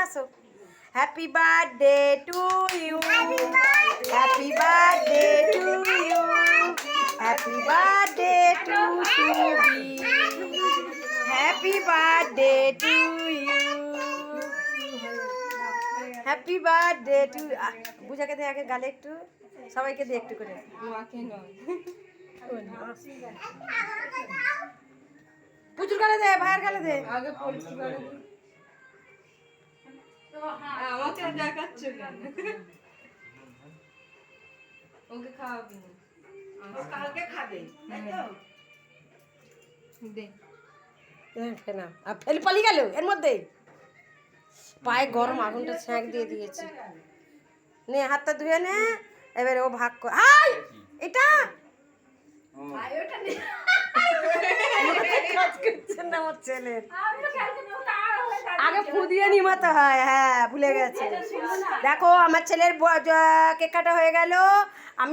আসো। Happy birthday to you, happy birthday to you, happy birthday to Subi, happy birthday to you, happy birthday to. পূজাকে দে আগে গালে একটু, সবাইকে দে একটু করে। পুজোর গালে দে, ভাইয়ের গালে দে। আগে পড়ছি করে দিই। আমাকে দেখাচ্ছ কেন? ওকে খাওয়াবি না। কালকে খাবে তাই তো দে। না আর ফেলে পালিয়ে গেল এর মধ্যে। পায়ে গরম আগুনটা ছ্যাঁক দিয়ে দিয়েছে। নে হাতটা ধুয়ে নে, এবারে ও ভাগ কর। আই এটা আয়োটা নেই কাজ করছে না আমার ছেলের। আগে ফু দিয়ে নিমাতে হয়, হ্যাঁ ভুলে গেছে। দেখো আমার ছেলের কেক কাটা হয়ে গেল। আমি